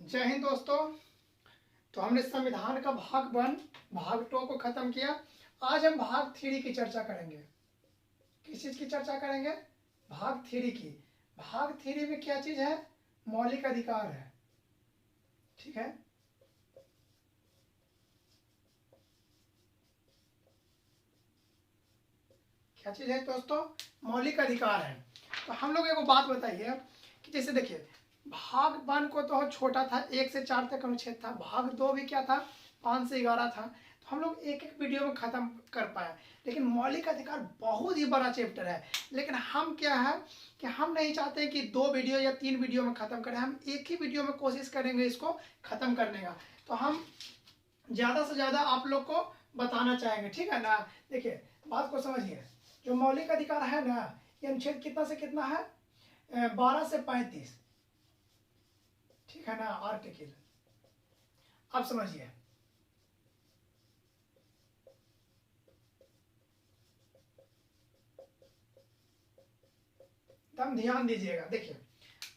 जय हिंद दोस्तों। तो हमने संविधान का भाग 1 भाग 2 को खत्म किया। आज हम भाग 3 की चर्चा करेंगे। किस चीज की चर्चा करेंगे? भाग 3 की। भाग 3 में क्या चीज है? मौलिक अधिकार है। ठीक है, क्या चीज है दोस्तों? मौलिक अधिकार है। तो हम लोग एगो बात बताइए कि जैसे देखिए, भाग 1 को तो छोटा था, 1 से 4 तक अनुच्छेद था। भाग 2 भी क्या था? 5 से 11 था। तो हम लोग एक एक वीडियो में खत्म कर पाए। लेकिन मौलिक अधिकार बहुत ही बड़ा चैप्टर है। लेकिन हम क्या है कि हम नहीं चाहते कि 2 वीडियो या 3 वीडियो में खत्म करें। हम एक ही वीडियो में कोशिश करेंगे इसको खत्म करने का। तो हम ज्यादा से ज्यादा आप लोग को बताना चाहेंगे, ठीक है ना। देखिए बात को समझिए, जो मौलिक अधिकार है ना, ये अनुच्छेद कितना से कितना है? 12 से 35, ठीक है ना, आर्टिकल। अब समझिए, एकदम ध्यान दीजिएगा। देखिए,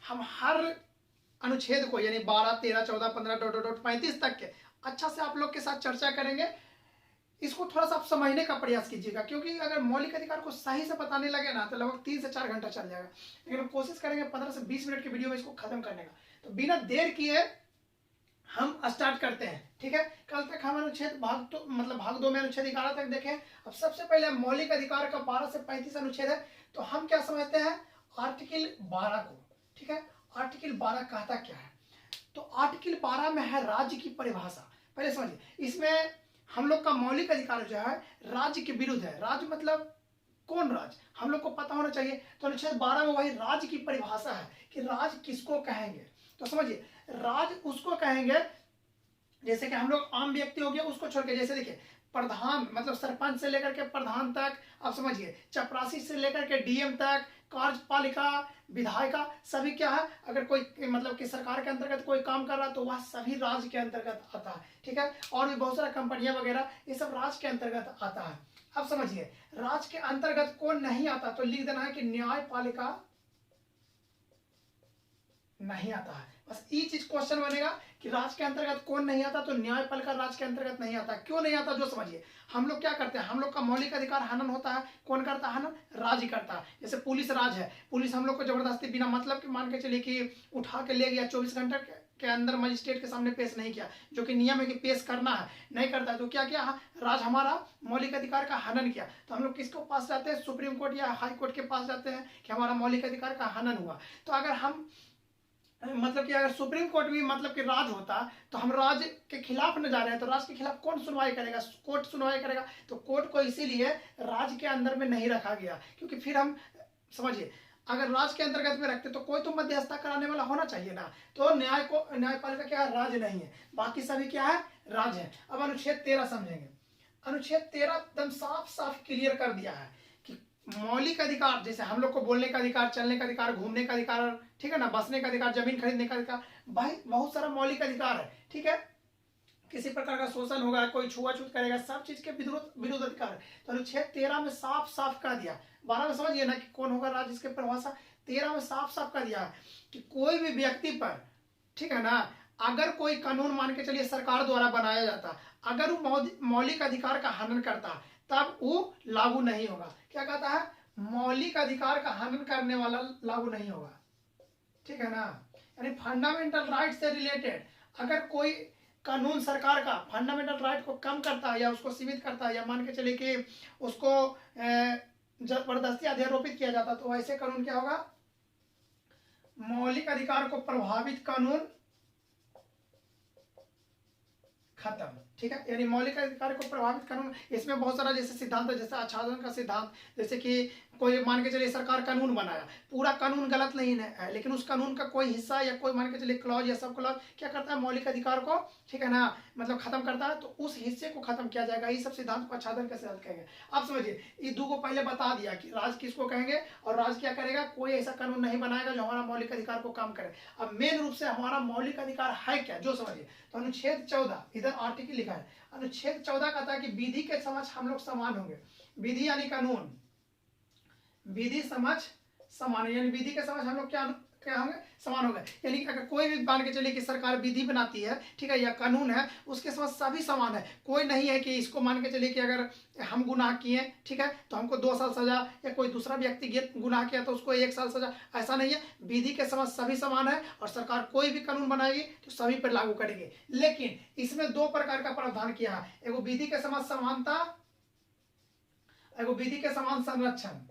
हम हर अनुच्छेद को यानी 12, 13, 14, 15 डॉट डॉट 35 तक के अच्छा से आप लोग के साथ चर्चा करेंगे। इसको थोड़ा सा आप समझने का प्रयास कीजिएगा, क्योंकि अगर मौलिक अधिकार को सही से बताने लगे ना तो लगभग 3 से 4 घंटा चल जाएगा। लेकिन हम कोशिश करेंगे 15 से 20 मिनट की वीडियो में इसको खत्म करने का। तो बिना देर किए हम स्टार्ट करते हैं, ठीक है। कल तक हम अनुच्छेद भाग 2 में अनुच्छेद 11 तक देखें। अब सबसे पहले मौलिक अधिकार का 12 से 35 अनुच्छेद है। तो हम क्या समझते हैं? आर्टिकल 12 को, ठीक है। आर्टिकल 12 कहता क्या है? तो आर्टिकल 12 में है राज्य की परिभाषा। पहले समझिए, इसमें हम लोग का मौलिक अधिकार जो है राज्य के विरुद्ध है। राज्य मतलब कौन राज्य, हम लोग को पता होना चाहिए। तो अनुच्छेद 12 में वही राज्य की परिभाषा है कि राज्य किसको कहेंगे। तो समझिए, राज्य उसको कहेंगे जैसे कि हम लोग आम व्यक्ति हो गया उसको छोड़ के, जैसे देखिए प्रधान मतलब सरपंच से लेकर के प्रधान तक, आप समझिए चपरासी से लेकर के डीएम तक, कार्यपालिका, विधायिका, सभी क्या है, अगर कोई मतलब कि सरकार के अंतर्गत कोई काम कर रहा है तो वह सभी राज्य के अंतर्गत आता है, ठीक है। और भी बहुत सारा कंपनियां वगैरह ये सब राज्य के अंतर्गत आता है। अब समझिए, राज्य के अंतर्गत कौन नहीं आता, तो लिख देना है कि न्यायपालिका नहीं आता है। बस ये चीज क्वेश्चन बनेगा कि राज्य के अंतर्गत कौन नहीं आता, तो न्यायपालिका राज्य के अंतर्गत नहीं आता। क्यों नहीं आता जो समझिए, हम लोग क्या करते हैं, हम लोग का मौलिक अधिकार हनन होता है। कौन करता है हनन? राज्य करता है। जैसे पुलिस राज है, पुलिस हम लोग को जबरदस्ती बिना मतलब के मान के चलिए कि उठा के ले गया, 24 घंटे के अंदर मजिस्ट्रेट के सामने पेश नहीं किया, जो कि नियम है कि पेश करना है, नहीं करता है तो क्या किया? राज हमारा मौलिक अधिकार का हनन किया। तो हम लोग किसको पास जाते हैं? सुप्रीम कोर्ट या हाई कोर्ट के पास जाते हैं कि हमारा मौलिक अधिकार का हनन हुआ। तो अगर हम मतलब कि अगर सुप्रीम कोर्ट भी मतलब कि राज होता तो हम राज के खिलाफ न जा रहे हैं, तो राज के खिलाफ कौन सुनवाई करेगा? कोर्ट सुनवाई करेगा। तो कोर्ट को इसीलिए राज के अंदर में नहीं रखा गया, क्योंकि फिर हम समझिए अगर राज के अंतर्गत में रखते तो कोई तो मध्यस्थता कराने वाला होना चाहिए ना। तो न्यायपालिका क्या है? राज नहीं है, बाकी सभी क्या है? राज है। अब अनुच्छेद 13 समझेंगे। अनुच्छेद 13 एकदम साफ साफ क्लियर कर दिया है कि मौलिक अधिकार, जैसे हम लोग को बोलने का अधिकार, चलने का अधिकार, घूमने का अधिकार, ठीक है ना, बसने का अधिकार, जमीन खरीदने का अधिकार, भाई बहुत सारा मौलिक अधिकार है, ठीक है। किसी प्रकार का शोषण होगा, कोई छुआछूत करेगा, सब चीज के विरुद्ध अधिकार है। तो अनुच्छेद 13 में साफ साफ कह दिया। 12 में समझिए ना कि कौन होगा राज्य, इसके परिभाषा 13 में साफ साफ कह दिया है कि कोई भी व्यक्ति पर, ठीक है ना, अगर कोई कानून मान के चलिए सरकार द्वारा बनाया जाता, अगर वो मौलिक अधिकार का हनन करता तब वो लागू नहीं होगा। क्या कहता है? मौलिक अधिकार का हनन करने वाला लागू नहीं होगा, ठीक है ना। यानी फंडामेंटल राइट से रिलेटेड अगर कोई कानून सरकार का फंडामेंटल राइट को कम करता है या उसको सीमित करता है, या मान के चलिए कि उसको जबरदस्ती अध्यारोपित किया जाता, तो ऐसे कानून क्या होगा? मौलिक अधिकार को प्रभावित कानून खत्म, ठीक है। यानी मौलिक अधिकार को प्रभावित कानून, इसमें बहुत सारा जैसे सिद्धांत है, जैसे आच्छादन का सिद्धांत, जैसे कि कोई मान के चलिए सरकार कानून बनाया, पूरा कानून गलत नहीं है, लेकिन उस कानून का कोई हिस्सा या कोई मान के चलिए क्लॉज या सब क्लॉज क्या करता है? मौलिक अधिकार को, ठीक है ना, मतलब खत्म करता है। तो उस हिस्से को खत्म किया जाएगा। ये सब सिद्धांत को आच्छादन का सिद्धांत कहेंगे। आप समझिए, ये दो को पहले बता दिया कि राज किसको कहेंगे और राज क्या करेगा। कोई ऐसा कानून नहीं बनाएगा जो हमारा मौलिक अधिकार को कम करे। अब मेन रूप से हमारा मौलिक अधिकार है क्या, जो समझिए। तो अनुच्छेद 14, इधर आर्टिकल लिखा है, अनुच्छेद 14 कहता है कि विधि के समक्ष हम लोग समान होंगे। विधि यानी कानून, विधि समझ समान, यानी विधि के समझ हम लोग क्या क्या होंगे, समान होंगे। यानी कि अगर कोई भी मान के चलिए कि सरकार विधि बनाती है, ठीक है, या कानून है, उसके साथ सभी समान है। कोई नहीं है कि इसको मान के चलिए कि अगर हम गुनाह किए, ठीक है, तो हमको 2 साल सजा, या कोई दूसरा व्यक्ति गुनाह किया तो उसको 1 साल सजा, ऐसा नहीं है। विधि के समझ सभी समान है, और सरकार कोई भी कानून बनाएगी तो सभी पर लागू करेगी। लेकिन इसमें 2 प्रकार का प्रावधान किया है, एगो विधि के समझ समानता, एगो विधि के समान संरक्षण।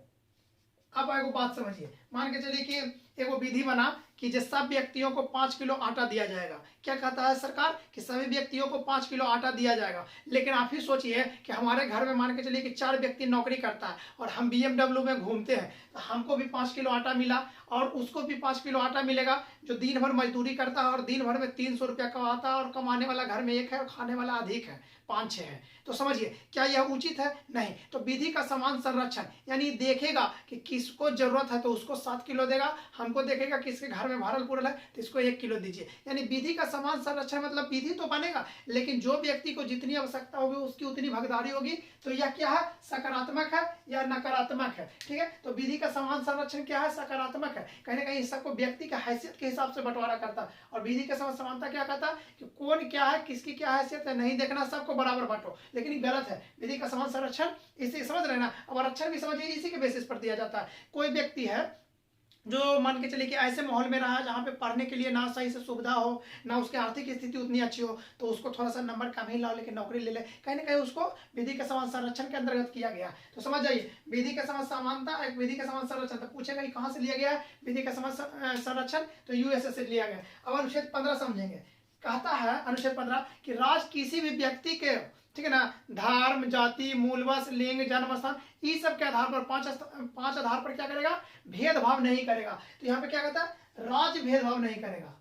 अब एगो बात समझिए, मान के चलिए कि एगो विधि बना कि जो सब व्यक्तियों को 5 किलो आटा दिया जाएगा। क्या कहता है सरकार कि सभी व्यक्तियों को 5 किलो आटा दिया जाएगा। लेकिन आप ही सोचिए कि हमारे घर में मान के चलिए कि 4 व्यक्ति नौकरी करता है और हम BMW में घूमते हैं, तो हमको भी 5 किलो आटा मिला और उसको भी 5 किलो आटा मिलेगा, जो दिन भर मजदूरी करता है और दिन भर में 300 रुपया कमाता है, और कमाने वाला घर में एक है और खाने वाला अधिक है, 5-6 है। तो समझिए क्या यह उचित है? नहीं। तो विधि का समान संरक्षण, यानी देखेगा कि किसको जरूरत है तो उसको 7 किलो देगा, हमको देखेगा किसके घर में भरल पुरल है तो इसको 1 किलो दीजिए। यानी विधि का समान संरक्षण मतलब विधि तो बनेगा, लेकिन जो व्यक्ति को जितनी आवश्यकता होगी उसकी उतनी भागीदारी होगी। तो यह क्या है, सकारात्मक है या नकारात्मक है? ठीक है, तो विधि का समान संरक्षण क्या है, सकारात्मक है। कहीं ना कहीं सबको व्यक्ति का हैसियत के हिसाब से बंटवारा करता है। और विधि के समान समानता क्या कहता है कि कौन क्या है, किसकी क्या हैसियत है, नहीं देखना, सबको बराबर बांटो। लेकिन ये गलत है। विधि का समान संरक्षण इसे समझ रहे ना। अब आरक्षण भी समझिए इसी के बेसिस पर दिया जाता है। कोई व्यक्ति है जो मान के चलिए कि ऐसे माहौल में रहा जहाँ पे पढ़ने के लिए ना सही से सुविधा हो, ना उसकी आर्थिक स्थिति उतनी अच्छी हो, तो उसको थोड़ा सा नंबर कम ही लाओ लेकिन नौकरी ले ले, कहीं ना कहीं उसको विधि के समान संरक्षण के अंतर्गत किया गया। तो समझ जाइए, विधि के समान समानता, एक विधि के समान संरक्षण। तो पूछेगा कि कहाँ से लिया गया विधि का समान संरक्षण, तो यूएसए से लिया गया। अब अनुच्छेद 15 समझेंगे। कहता है अनुच्छेद 15 कि राज्य किसी भी व्यक्ति के, ठीक है ना, धर्म, जाति, मूलवश, लिंग, जन्म स्थान, इस सब के आधार पर पांच आधार पर क्या करेगा, भेदभाव नहीं करेगा। तो यहाँ पे क्या कहता है, राज्य भेदभाव नहीं करेगा,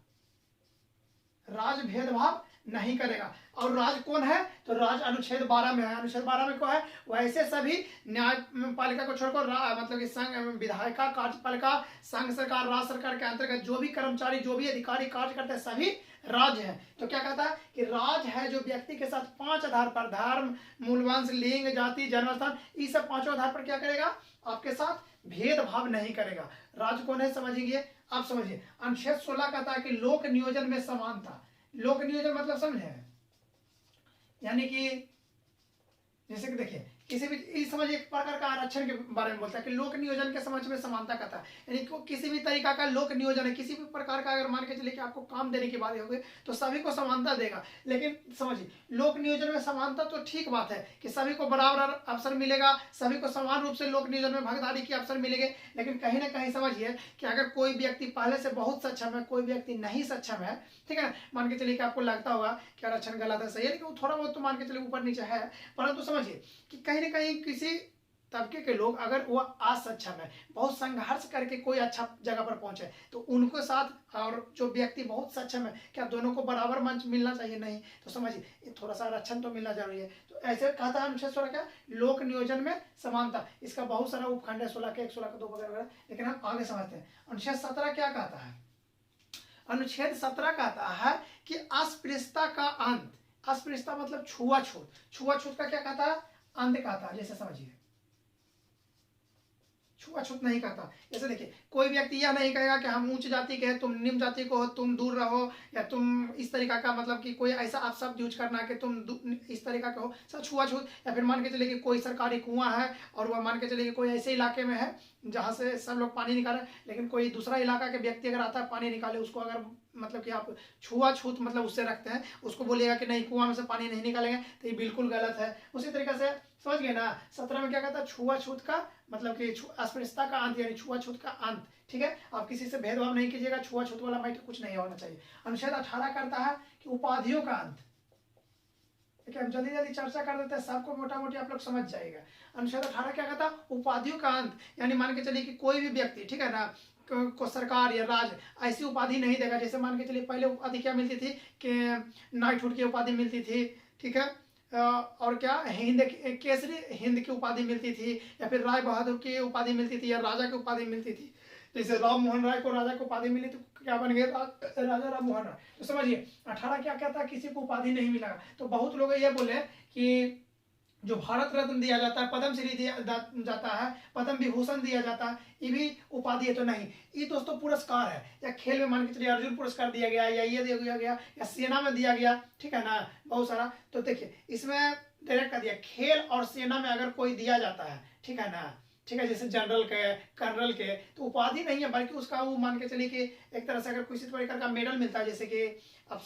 राज्य भेदभाव नहीं करेगा। और राज्य कौन है, तो राज्य अनुच्छेद 12 में है। अनुच्छेद 12 में क्या है, वैसे सभी न्यायपालिका को छोड़कर मतलब कि संघ विधायिका, कार्यपालिका, संघ सरकार, राज्य सरकार के अंतर्गत जो भी कर्मचारी, जो भी अधिकारी कार्य करते हैं सभी राज्य है। तो क्या कहता है कि राज्य है जो व्यक्ति के साथ 5 आधार पर, धर्म, मूलवंश, लिंग, जाति, जन्म स्थान, इस सब 5 आधार पर क्या करेगा, आपके साथ भेदभाव नहीं करेगा। राज्य कौन है समझिए। आप समझिए, अनुच्छेद 16 कहता है कि लोक नियोजन में समानता। लोक नियोजन मतलब समझे, यानी कि जैसे कि देखिए किसी भी इस समझ एक प्रकार का आरक्षण के बारे में बोलता है कि लोक नियोजन के समझ में समानता कहता है, यानी किसी भी तरीका का लोक नियोजन है, किसी भी प्रकार का अगर मान के चलिए कि आपको काम देने की बात होगी तो सभी को समानता देगा। लेकिन समझिए लोक नियोजन में समानता तो ठीक बात है कि सभी को बराबर अवसर मिलेगा, सभी को समान रूप से लोक नियोजन में भागीदारी के अवसर मिलेंगे। लेकिन कहीं ना कहीं समझिए कि अगर कोई व्यक्ति पहले से बहुत सक्षम है, कोई व्यक्ति नहीं सक्षम है, ठीक है ना, मान के चलिए कि आपको लगता होगा कि आरक्षण गलत है, सही है, लेकिन थोड़ा बहुत तो मान के चलिए ऊपर नीचे है, परंतु समझिए कि कहीं ना कहीं किसी तबके के लोग अगर वो असक्षम है, बहुत संघर्ष करके कोई अच्छा जगह पर पहुंचे, तो उनको साथ और जो व्यक्ति बहुत सक्षम है, क्या दोनों को बराबर मंच मिलना चाहिए? नहीं। तो समझिए थोड़ा सा आरक्षण तो मिलना जरूरी है। तो ऐसे कहता है अनुच्छेद 16 क्या, लोक नियोजन में समानता। इसका बहुत सारा उपखंड है, 16 के 1, 16 का 2 वगैरह, लेकिन हम आगे समझते हैं। अनुच्छेद 17 क्या कहता है, अनुच्छेद 17 कहता है कि अस्पृश्यता का अंत। अस्पृश्यता मतलब छुआछूत। छुआछूत का क्या कहता है, अंत कहता है। जैसे समझिए छुआछूत नहीं करता। जैसे देखिए कोई व्यक्ति यह नहीं कहेगा कि हम उच्च जाति के हैं, तुम निम्न जाति को हो, तुम दूर रहो, या तुम इस तरीका का मतलब कि कोई ऐसा आप शब्द यूज करना कि तुम इस तरीका का हो, सब छुआछूत। या फिर मान के चलिए कि कोई सरकारी कुआं है और वह मान के चलिए कि कोई ऐसे इलाके में है जहाँ से सब लोग पानी निकाले, लेकिन कोई दूसरा इलाका के व्यक्ति अगर आता है पानी निकाले, उसको अगर मतलब कि आप छुआछूत मतलब उससे रखते हैं, उसको बोलिएगा कि नहीं कुआं में से पानी नहीं निकालेंगे, तो ये बिल्कुल गलत है। उसी तरीके से समझ गए ना, 17 में क्या कहता है, छुआछूत का मतलब कि अस्पृश्यता का अंत, यानी छुआछूत का अंत। ठीक है, आप किसी से भेदभाव नहीं कीजिएगा, छुआछूत वाला मैटर कुछ नहीं होना चाहिए। अनुच्छेद 18 करता है कि उपाधियों का अंत। ठीक है, हम जल्दी जल्दी चर्चा कर देते हैं, सबको मोटा मोटी आप लोग समझ जाएगा। अनुच्छेद 18 क्या कहता है, उपाधियों का अंत, यानी मान के चलिए कि कोई भी व्यक्ति, ठीक है ना, को सरकार या राज्य ऐसी उपाधि नहीं देगा। जैसे मान के चलिए पहले उपाधि क्या मिलती थी कि नाइटहुड की उपाधि मिलती थी, ठीक है, और क्या हिंद केसरी हिंद की उपाधि मिलती थी, या फिर राय बहादुर की उपाधि मिलती थी, या राजा की उपाधि मिलती थी। जैसे राम मोहन राय को राजा की उपाधि मिली तो क्या बन गए, राजा राम मोहन राय। तो समझिए 18 क्या कहता है, किसी को उपाधि नहीं मिला। तो बहुत लोग ये बोले कि जो भारत रत्न दिया जाता है, पद्मश्री दिया जाता है, पद्म विभूषण दिया जाता है, ये भी उपाधि है तो नहीं, ये दोस्तों पुरस्कार है। या खेल में मान के चलिए अर्जुन पुरस्कार दिया गया, या ये दिया गया, या सेना में दिया गया, ठीक है ना, बहुत सारा। तो देखिए इसमें डायरेक्ट कर दिया, खेल और सेना में अगर कोई दिया जाता है, ठीक है ना, ठीक है, जैसे जनरल के, कर्नल के, तो उपाधि नहीं है, बल्कि उसका वो मान के चलिए कि एक तरह से अगर किसी प्रकार का मेडल मिलता है, जैसे कि आप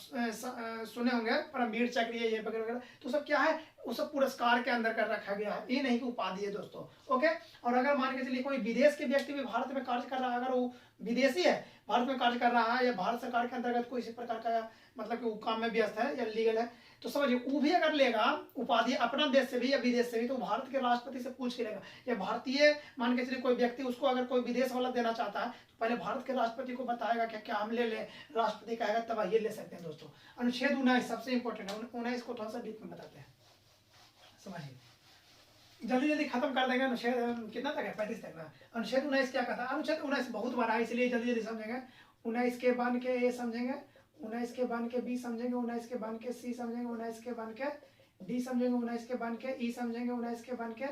सुने होंगे परमवीर चक्र ये वगैरह वगैरह, तो सब क्या है, वो सब पुरस्कार के अंदर कर रखा गया है, ये नहीं कि उपाधि है दोस्तों। ओके, और अगर मान के चलिए कोई विदेश के व्यक्ति भी भारत में कार्य कर रहा है, अगर वो विदेशी है, भारत में कार्य कर रहा है, या भारत सरकार के अंतर्गत कोई इसी प्रकार का मतलब कि वो काम में व्यस्त है या लीगल है, तो समझिए वो भी अगर लेगा उपाधि अपना देश से भी या विदेश से भी, तो भारत के राष्ट्रपति से पूछ के लेगा। या भारतीय मान के चलिए कोई व्यक्ति उसको अगर कोई विदेश वाला देना चाहता है, तो पहले भारत के राष्ट्रपति को बताएगा कि क्या हम ले लें, राष्ट्रपति कहेगा तब ये ले सकते हैं दोस्तों। अनुच्छेद 19 सबसे इंपॉर्टेंट है, 19 को थोड़ा सा डीप में बताते हैं, समझिए जल्दी जल्दी खत्म कर देंगे। अनुच्छेद कितना तक है, 35 तक ना। अनुच्छेद 19 क्या कहता है, अनुच्छेद 19 बहुत बड़ा है, इसलिए जल्दी जल्दी समझेंगे। 19 के बन के ए समझेंगे, 19 के बन के बी समझेंगे, 19 के बन के सी समझेंगे, 19 के बन के डी समझेंगे, 19 के बन के ई समझेंगे, 19 के बन के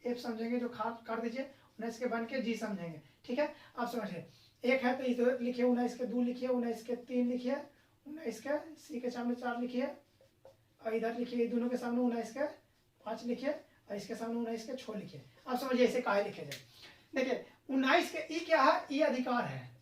एफ समझेंगे, जो काट दीजिए, 19 के बन के जी समझेंगे, ठीक है। आप समझिए एक है तो इधर लिखिए, 19 के 2 लिखिए, 19 के 3 लिखिए, 19 के सी के सामने 4 लिखिए, और इधर लिखिए दोनों के सामने 19 के 5 लिखिए, और इसके सामने 19 के 6 लिखिए। आप समझिए ऐसे काहे लिखे जाए। देखिए 19 के ई क्या है, ई अधिकार है,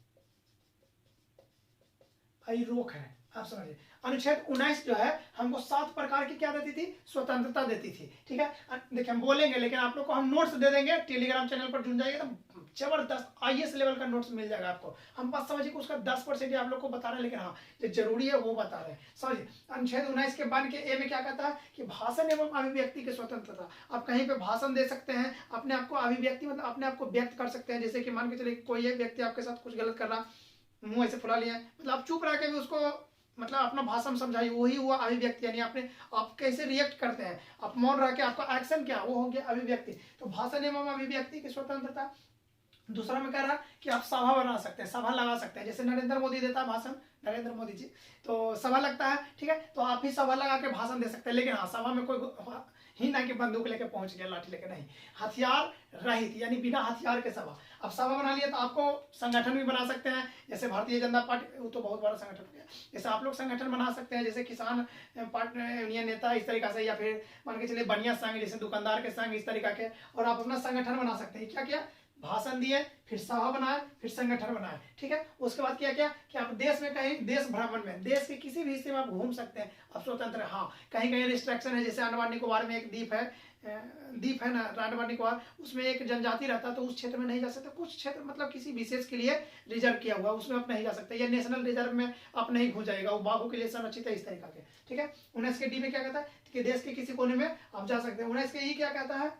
आई रोक है। आप समझिए अनुच्छेद 19 जो है हमको 7 प्रकार की क्या देती थी, स्वतंत्रता देती थी, ठीक है। देखिए हम बोलेंगे, लेकिन आप लोग को हम नोट्स दे देंगे, टेलीग्राम चैनल पर जुड़ जाइएगा तो जबरदस्त IAS लेवल का नोट्स मिल जाएगा आपको। हम बस समझिए कि उसका 10% ही आप लोग को बता रहे हैं, लेकिन हाँ जो जरूरी है वो बता रहे हैं। समझिए अनुच्छेद 19 के बन के ए में क्या कहता है कि भाषण एवं अभिव्यक्ति की स्वतंत्रता। आप कहीं पे भाषण दे सकते हैं, अपने आप को अभिव्यक्ति मतलब अपने आप को व्यक्त कर सकते हैं। जैसे कि मान के चलिए कोई एक व्यक्ति आपके साथ कुछ गलत कर रहा, मुंह ऐसे फुला लिया, मतलब आप चुप रह के भी उसको मतलब अपना भाषण समझाइए, वही हुआ अभिव्यक्ति। यानी आपने आप कैसे रिएक्ट करते हैं, आप मौन रह के आपका एक्शन क्या, वो हो गया अभिव्यक्ति। तो भाषण एवं अभिव्यक्ति की स्वतंत्रता। दूसरा में कह रहा कि आप सभा बना सकते हैं, सभा लगा सकते हैं। जैसे नरेंद्र मोदी देता है भाषण, नरेंद्र मोदी जी, तो सभा लगता है, ठीक है, तो आप भी सभा लगा के भाषण दे सकते हैं। लेकिन हाँ सभा में कोई ही ना कि बंदूक लेके पहुंच गया, लाठी लेके नहीं, हथियार रहित यानी बिना हथियार के सभा। अब सभा बना लिया तो आपको संगठन भी बना सकते हैं, जैसे भारतीय जनता पार्टी, वो तो बहुत बड़ा संगठन हो गया। जैसे आप लोग संगठन बना सकते हैं, जैसे किसान पार्टी यूनियन नेता इस तरीका से, या फिर मान के चलिए बनिया संघ, जैसे दुकानदार के संघ, इस तरीका के, और आप अपना संगठन बना सकते हैं। क्या किया, भाषण दिए, फिर सभा बनाए, फिर संगठन बनाए, ठीक है। उसके बाद क्या किया कि आप देश में कहीं देश भ्रमण में देश के किसी भी हिस्से में आप घूम सकते हैं, आप स्वतंत्र है। हाँ कहीं कहीं रिस्ट्रिक्शन है, जैसे अंडमान निकोबार में एक द्वीप है ना, अंडमान निकोबार, उसमें एक जनजाति रहता है, तो उस क्षेत्र में नहीं जा सकते। कुछ क्षेत्र मतलब किसी विशेष के लिए रिजर्व किया हुआ, उसमें आप नहीं जा सकते, या नेशनल रिजर्व में आप नहीं घुस जाएगा, वो बाघों के लिए संरक्षित है, इस तरीका के, ठीक है। 19 के डी में क्या कहता है कि देश के किसी कोने में आप जा सकते हैं। 19 के ई क्या कहता है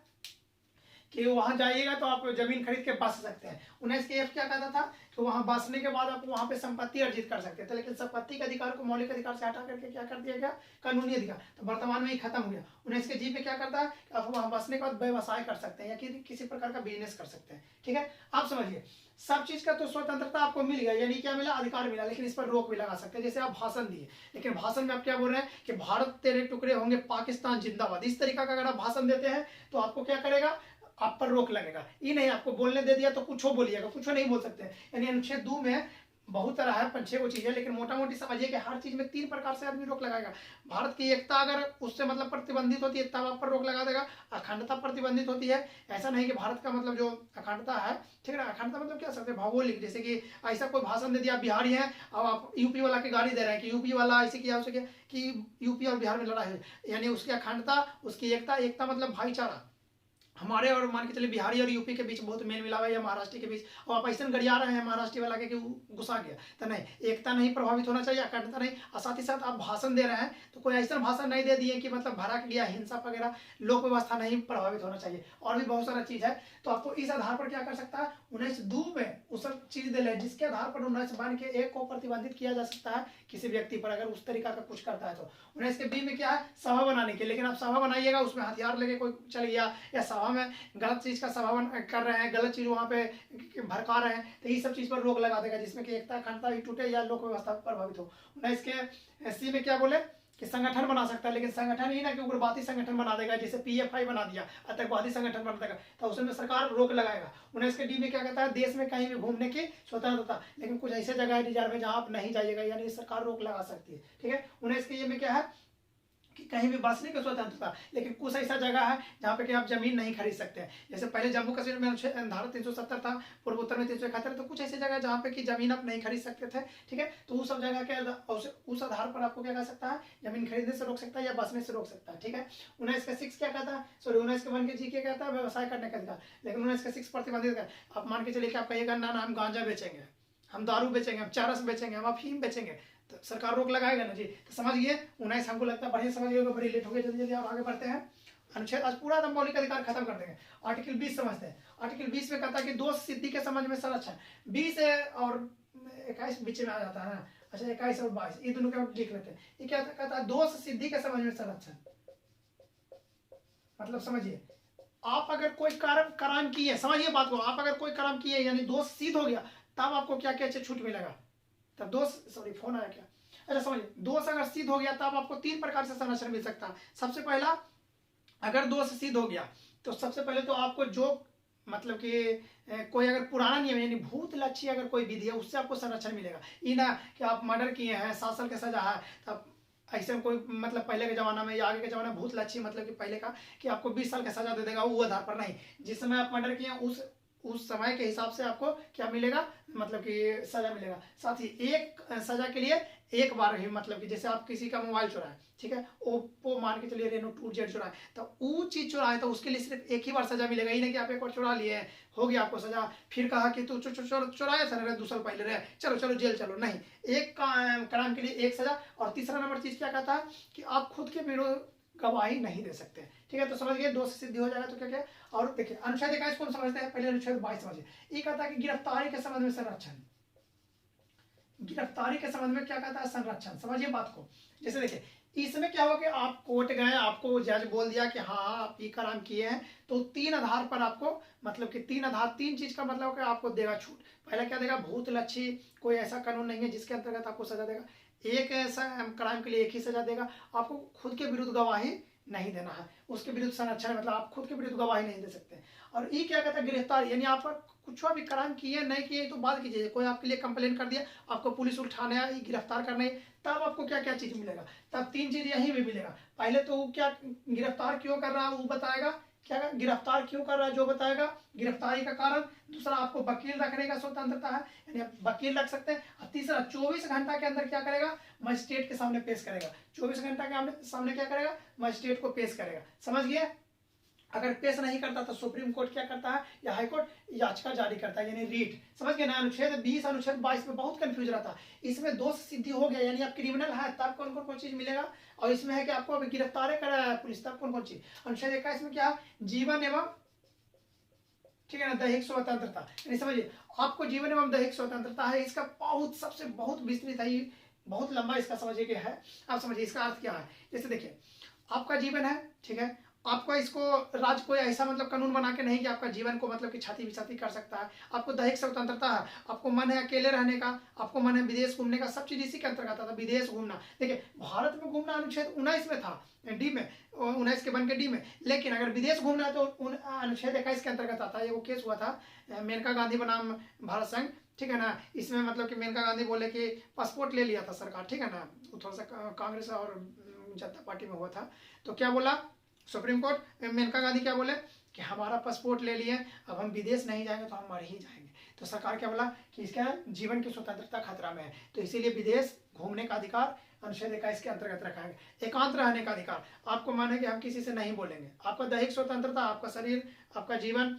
कि वहां जाइएगा तो आप जमीन खरीद के बस सकते हैं। 19 के एफ क्या कहता था कि वहां बसने के बाद आप वहां पे संपत्ति अर्जित कर सकते थे, लेकिन संपत्ति के अधिकार को मौलिक अधिकार से हटा करके क्या कर दिया गया, कानूनी अधिकार, तो वर्तमान में ही खत्म हो गया। 19 के जी में क्या करता है कि आप वहां बसने के बाद व्यवसाय कर सकते हैं, या किसी प्रकार का बिजनेस कर सकते हैं, ठीक है। आप समझिए सब चीज का तो स्वतंत्रता आपको मिल गया, यानी क्या मिला, अधिकार मिला, लेकिन इस पर रोक भी लगा सकते हैं। जैसे आप भाषण दिए, लेकिन भाषण में आप क्या बोल रहे हैं कि भारत तेरे टुकड़े होंगे, पाकिस्तान जिंदाबाद, इस तरीका का अगर आप भाषण देते हैं तो आपको क्या करेगा, आप पर रोक लगेगा। ये नहीं आपको बोलने दे दिया तो कुछ बोलिएगा, कुछ नहीं बोल सकते। यानी अनुच्छेद 2 में बहुत तरह है, 5-6 को चीज है, लेकिन मोटा मोटी समझिए कि हर चीज में 3 प्रकार से आदमी रोक लगाएगा। भारत की एकता अगर उससे मतलब प्रतिबंधित होती है तब आप पर रोक लगा देगा। अखंडता प्रतिबंधित होती है, ऐसा नहीं कि भारत का मतलब जो अखंडता है, ठीक है, अखंडता मतलब क्या सकते हैं, भौगोलिक। जैसे कि ऐसा कोई भाषण दे दिया, आप बिहारी हैं, अब आप यूपी वाला की गाड़ी दे रहे हैं कि यूपी वाला ऐसे किया उसे किया, कि यूपी और बिहार में लड़ाई है, यानी उसकी अखंडता, उसकी एकता, एकता मतलब भाईचारा। हमारे और मान के चलिए बिहारी और यूपी के बीच बहुत मेल मिलाव है, या महाराष्ट्र के बीच, और आप ऐसा गरिया रहे हैं महाराष्ट्र वाला के कि गुस्सा गया, तो नहीं, एकता नहीं प्रभावित होना चाहिए, अखंडता नहीं। और साथ ही साथ आप भाषण दे रहे हैं तो कोई ऐसा भाषण नहीं दे दिए कि मतलब भड़क गया, हिंसा वगैरह, लोक व्यवस्था नहीं प्रभावित होना चाहिए, और भी बहुत सारा चीज है। तो आपको इस आधार पर क्या कर सकता है, 19(2) में वो सब चीज दे रहे, जिसके आधार पर 19(1) को प्रतिबंधित किया जा सकता है किसी व्यक्ति पर, अगर उस तरीका का कुछ करता है तो। 19 के बी में क्या है, सभा बनाने के, लेकिन आप सभा बनाइएगा उसमें हथियार लेके कोई चल गया, या सभा में गलत चीज का सभा कर रहे हैं, गलत चीज वहां पे भड़का रहे हैं, तो ये सब चीज पर रोक लगा देगा, जिसमें कि एकता अखंडता ही टूटे या लोक व्यवस्था प्रभावित हो। 19 के सी में क्या बोले कि संगठन बना सकता है, लेकिन संगठन ही ना कि उग्रवादी संगठन बना देगा, जैसे पीएफआई बना दिया, आतंकवादी संगठन बना देगा, तो उसमें सरकार रोक लगाएगा। 19 में क्या कहता है, देश में कहीं भी घूमने की स्वतंत्रता, लेकिन कुछ ऐसे जगह है रिजर्व है जहाँ आप नहीं जाइएगा, यानी सरकार रोक लगा सकती है। ठीक है, 19 में क्या है कि कहीं भी बसने की स्वतंत्रता, लेकिन कुछ ऐसा जगह है जहाँ पे कि आप जमीन नहीं खरीद सकते हैं। जैसे पहले जम्मू कश्मीर में धारा 370 था, पूर्वोत्तर में 371, तो कुछ ऐसी जगह जहाँ पे कि जमीन आप नहीं खरीद सकते थे। ठीक है, तो उस सब जगह के उस आधार पर आपको क्या कर सकता है, जमीन खरीदने से रोक सकता है या बसने से रोक सकता है। ठीक है, 19 क्या कहता है, सॉरी 19 के जी क्या कहता है, व्यवसाय करने का अधिकार, लेकिन 19 प्रतिबंधित है। आप मान के चलिए कि आप कहिएगा ना हम गांजा बेचेंगे, हम दारू बेचेंगे, हम चरस बेचेंगे, हम अफीम बेचेंगे, तो सरकार रोक लगाएगा ना जी। तो समझिए 19 हमको लगता है बढ़िया समझिए, बड़ी लेट हो गई, जल्दी जल्दी आप आगे बढ़ते हैं। अनुच्छेद आज पूरा एकदम मौलिक अधिकार खत्म कर देंगे। आर्टिकल 20 समझते हैं। आर्टिकल 20 में कहता है कि दोष सिद्धि के संबंध में संरक्षण, 20 और 21 बीच में आ जाता है ना, अच्छा 21 और 22 ये दोनों का लिख लेते हैं। ये क्या कहता है, दोष सिद्धि के संबंध में संरक्षण, मतलब समझिए आप अगर कोई काम किए, समझिए बात को, आप अगर कोई काम किए यानी दोष सिद्ध हो गया, तब आपको क्या क्या छूट मिलेगा, तब दोष, सॉरी फोन आया क्या, अच्छा समझिए, दोष अगर सिद्ध हो गया तब आपको 3 प्रकार से संरक्षण मिल सकता है। सबसे पहला, अगर दोष सिद्ध हो गया तो सबसे पहले तो आपको जो मतलब कि कोई अगर पुराना नियम यानी भूत लक्ष्य अगर कोई विधि है उससे आपको संरक्षण मिलेगा। ये ना कि आप मर्डर किए हैं 7 साल का सजा है, तब ऐसे कोई मतलब पहले के जमाना में या आगे के जमाना में भूत लक्ष्य मतलब कि पहले का कि आपको 20 साल का सजा दे देगा, वो आधार पर नहीं, जिस समय आप मर्डर किए उस समय के हिसाब से आपको क्या मिलेगा, मतलब कि सजा मिलेगा। साथ ही एक सजा के लिए एक बार ही, मतलब कि जैसे आप किसी का मोबाइल चुराए, ठीक है, ओप्पो मान के चलिए रेनो 2Z चुराए, तो वो चीज चुराए तो उसके लिए सिर्फ एक ही बार सजा मिलेगा। ही नहीं कि आप एक बार चुरा लिए हो गया आपको सजा, फिर कहा कि तू चुराया था ना 2 साल पहले रहे, चलो चलो जेल चलो, नहीं, एक क्राइम के लिए एक सजा। और तीसरा नंबर चीज क्या कहता है कि आप खुद के विरोध गवाही नहीं दे सकते। ठीक है, तो समझ गए दोष सिद्धि हो जाएगा तो क्या क्या। और देखिए अनुच्छेद 21 कौन समझते हैं, पहले अनुच्छेद 22 समझिए। ये कहता है कि गिरफ्तारी के संबंध में संरक्षण, गिरफ्तारी के संबंध में क्या कहता है, संरक्षण, समझिए बात को। जैसे देखिए इसमें क्या हुआ कि आप कोर्ट गए, आपको जज बोल दिया कि हाँ आप ये काम किए हैं, तो 3 आधार पर आपको मतलब कि 3 चीज का मतलब कि आपको देगा छूट। पहला क्या देगा, भूत लक्ष्य, कोई ऐसा कानून नहीं है जिसके अंतर्गत आपको सजा देगा, एक ऐसा क्राइम के लिए एक ही सजा देगा, आपको खुद के विरुद्ध गवाही नहीं देना है, उसके विरुद्ध संरक्षण मतलब आप खुद के विरुद्ध गवाही नहीं दे सकते। और ये क्या कहता है, गिरफ्तार, यानी आप कुछ भी क्राइम किए नहीं किए तो बात कीजिए, कोई आपके लिए कंप्लेन कर दिया, आपको पुलिस उठाने आई, गिरफ्तार करने, तब आपको क्या क्या चीज मिलेगा, तब 3 चीज यहीं भी मिलेगा। पहले तो वो क्या गिरफ्तार क्यों कर रहा है वो बताएगा, क्या गिरफ्तार क्यों कर रहा है जो बताएगा, गिरफ्तारी का कारण। दूसरा आपको वकील रखने का स्वतंत्रता है, यानी आप वकील रख सकते हैं। और तीसरा 24 घंटा के अंदर क्या करेगा, मजिस्ट्रेट के सामने पेश करेगा, 24 घंटा के सामने क्या करेगा, मजिस्ट्रेट को पेश करेगा। समझ गए, अगर पेश नहीं करता तो सुप्रीम कोर्ट क्या करता है या हाई कोर्ट याचिका जारी करता है, यानी रीट। समझ गए ना, अनुच्छेद 20 अनुच्छेद 22 में बहुत कंफ्यूज रहता है। इसमें दोष सिद्धि हो गया यानी आप क्रिमिनल है तब कौन कौन चीज मिलेगा, और इसमें है कि आपको गिरफ्तार कराया है पुलिस तब कौन कौन चीज। अनुच्छेद 21 में क्या, जीवन एवं, ठीक है ना, दैहिक स्वतंत्रता, यानी समझिए आपको जीवन एवं दैहिक स्वतंत्रता है। इसका बहुत सबसे बहुत विस्तृत है, बहुत लंबा इसका समझिए कि है। आप समझिए इसका अर्थ क्या है। जैसे देखिए आपका जीवन है, ठीक है, आपको इसको राज्य कोई ऐसा मतलब कानून बना के नहीं कि आपका जीवन को मतलब कि छाती बिछाती कर सकता है। आपको दैहिक स्वतंत्रता है, आपको मन है अकेले रहने का, आपको मन है विदेश घूमने का, सब चीज इसी के अंतर्गत आता था, विदेश घूमना। देखिए भारत में घूमना अनुच्छेद 19 में था, डी में, 19 के बन के डी में, लेकिन अगर विदेश घूमना है तो अनुच्छेद 21 के अंतर्गत आता है। ये वो केस हुआ था मेनका गांधी बनाम भारत संघ, ठीक है ना, इसमें मतलब कि मेनका गांधी बोले कि पासपोर्ट ले लिया था सरकार, ठीक है ना, थोड़ा सा कांग्रेस और जनता पार्टी में हुआ था। तो क्या बोला सुप्रीम कोर्ट, मेनका गांधी क्या बोले कि हमारा पासपोर्ट ले लिए, अब हम विदेश नहीं जाएंगे तो हम मर ही जाएंगे। तो सरकार क्या बोला कि इसका जीवन की स्वतंत्रता खतरा में है, तो इसीलिए विदेश घूमने का अधिकार अनुच्छेद 21 के अंतर्गत रखा है। एकांत रहने का अधिकार, आपको माने कि हम किसी से नहीं बोलेंगे, आपका दैहिक स्वतंत्रता, आपका शरीर, आपका जीवन,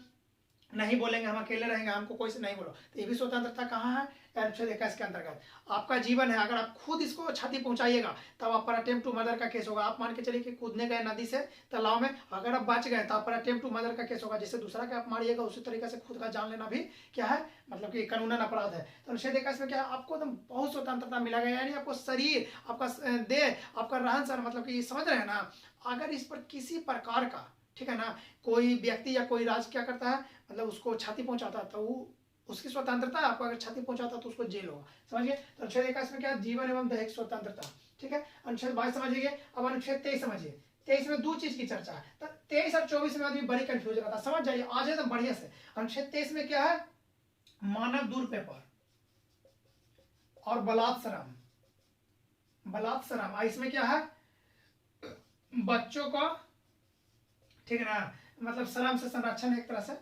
नहीं बोलेंगे हम अकेले रहेंगे, हमको कोई से नहीं बोलो, तो ये भी स्वतंत्रता कहाँ है, अनुच्छेद 21 के अंतर्गत। आपका जीवन है, अगर आप खुद इसको क्षति पहुंचाइएगा तब आप पर अटेम्प्ट टू मर्डर का केस होगा। आप मान के चलिए कि कूदने गए नदी से तालाब में, अगर आप बच गए तो आप पर अटेम्प्ट टू मर्डर का केस होगा, जिससे दूसरा के आप मारिएगा उसी तरीके से खुद का जान लेना भी क्या है, मतलब कि कानूनन अपराध है। तो अनुच्छेद 21 में क्या है, आपको एकदम बहुत स्वतंत्रता मिला गया, यानी आपको शरीर, आपका देह, आपका रहन सहन, मतलब कि समझ रहे हैं ना, अगर इस पर किसी प्रकार का, ठीक है ना, कोई व्यक्ति या कोई राज्य क्या करता है, मतलब उसको क्षति पहुंचाता है तो वो उसकी स्वतंत्रता है, आपको अगर क्षति पहुंचाता तो उसको जेल होगा। समझिए, तो अनुच्छेद 21 में क्या, जीवन एवं दैहिक स्वतंत्रता, ठीक है। अनुच्छेद 22 समझिए। अब अनुच्छेद 23 समझिए। 23 में 2 चीज की चर्चा है, तो 23 और 24 में आदमी बड़ी कंफ्यूजन रहता है, समझ जाइए आज एकदम बढ़िया से। अनुच्छेद 23 में क्या है, मानव दुर्व्यवहार और बलात्सरम। बलात्सरम इसमें क्या है, बच्चों को, ठीक है ना, मतलब श्रम से संरक्षण है एक तरह से,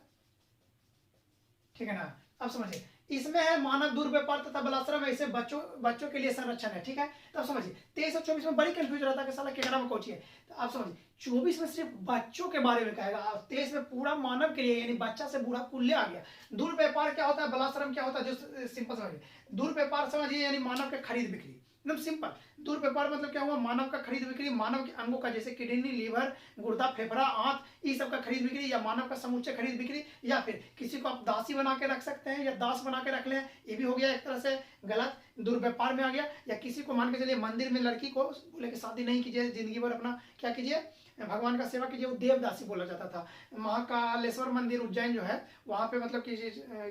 ठीक है ना। अब समझिए इसमें है मानव दुर्व्यवहार तथा बलात्सरम, ऐसे बच्चों के लिए संरक्षण है, ठीक है। तो अब समझिए 23 और 24 में बड़ी कंफ्यूजन रहता है कि साला केकड़ा में कोची है। तो आप समझिए 24 में सिर्फ बच्चों के बारे में कहेगा, 23 में पूरा मानव के लिए, यानी बच्चा से बूढ़ा कुल्ले आ गया। दुर्व्यवहार क्या होता है, बलात्सरम क्या होता है, जो सिंपल समझिए। दुर्व्यवहार समझिए यानी मानव के खरीद बिक्री, एकदम सिंपल। दुर्व्यवहार मतलब क्या हुआ, मानव का खरीद बिक्री, मानव के अंगों का, जैसे किडनी, लीवर, गुर्दा, फेफड़ा, आंत, ये सब का खरीद बिक्री, या मानव का समूचे खरीद बिक्री, या फिर किसी को आप दासी बना के रख सकते हैं या दास बना के रख लें, ये भी हो गया एक तरह से गलत, दुर्व्यवहार में आ गया। या किसी को मान के चलिए मंदिर में लड़की को बोले कि शादी नहीं कीजिए, जिंदगी भर अपना क्या कीजिए, भगवान का सेवा कीजिए, वो देवदासी बोला जाता था। महाकालेश्वर मंदिर उज्जैन जो है, वहां पे मतलब कि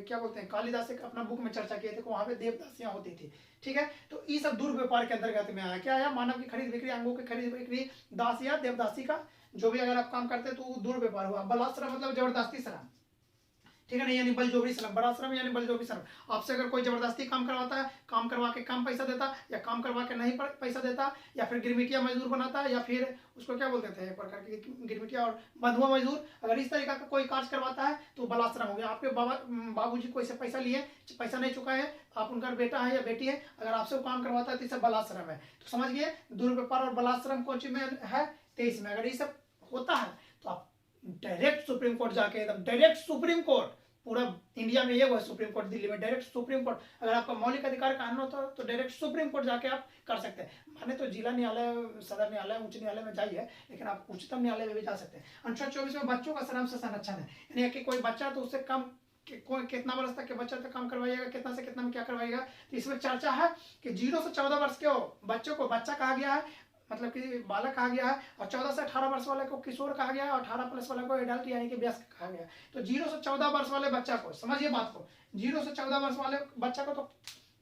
क्या बोलते हैं, कालिदास एक अपना बुक में चर्चा किए थे, वहां पे देवदासियां होती थी, ठीक है। तो ये सब दुर्व्यवहार के अंतर्गत में आया। क्या आया, मानव की खरीद बिक्री, अंगों की खरीद बिक्री, दास या देवदासी का जो भी अगर आप काम करते हैं तो वो दुर्व्यवहार हुआ। बलात्सरम मतलब जबरदस्ती श्रम, ठीक है ना, यानी बलजोबरी श्रम। बलात्सरम यानी बलजोबरी श्रम, आपसे अगर कोई जबरदस्ती काम करवाता है, काम करवा के कम पैसा देता, या काम करवा के नहीं पैसा देता, या फिर गिरमिटिया मजदूर बनाता, या फिर उसको क्या बोलते थे एक प्रकार की गिरमिटिया और बंधुआ मजदूर, अगर इस तरीका का कोई कार्य करवाता है तो बलात्सरम हो गया। आपके बाबूजी कोई से पैसा लिए, पैसा नहीं चुका है, आप उनका बेटा है या बेटी है, अगर आपसे वो काम करवाता है तो इसे बलात्सरम है। तो समझ गए दुर्व्यवहार और बलात्सरम कौन चीज में है, 23 में। अगर ये सब होता है तो आप डायरेक्ट सुप्रीम कोर्ट जाके, एकदम डायरेक्ट सुप्रीम कोर्ट, पूरा इंडिया में ये वो है सुप्रीम कोर्ट, दिल्ली में डायरेक्ट सुप्रीम कोर्ट, अगर आपका मौलिक अधिकार कानून होता है तो डायरेक्ट सुप्रीम कोर्ट जाके आप कर सकते हैं। माने तो जिला न्यायालय, सदर न्यायालय, उच्च न्यायालय में जाइए, लेकिन आप उच्चतम न्यायालय में भी जा सकते हैं। अनुच्छेद 24 में बच्चों का श्रम से संरक्षण है, यानी कि कोई बच्चा तो उससे कम कितना वर्ष तक के बच्चा तक काम करवाइएगा, कितना से कितना में क्या करवाइएगा। तो इसमें चर्चा है कि 0 से 14 वर्ष के बच्चों को बच्चा कहा गया है, मतलब कि बालक कहा गया है, और 14 से 18 वर्ष वाले को किशोर कहा गया है, और 18 प्लस वाले को एडल्ट यानी कि वयस्क कहा गया है। तो 0 से 14 वर्ष वाले बच्चा को, समझिए बात को, 0 से 14 वर्ष वाले बच्चा को तो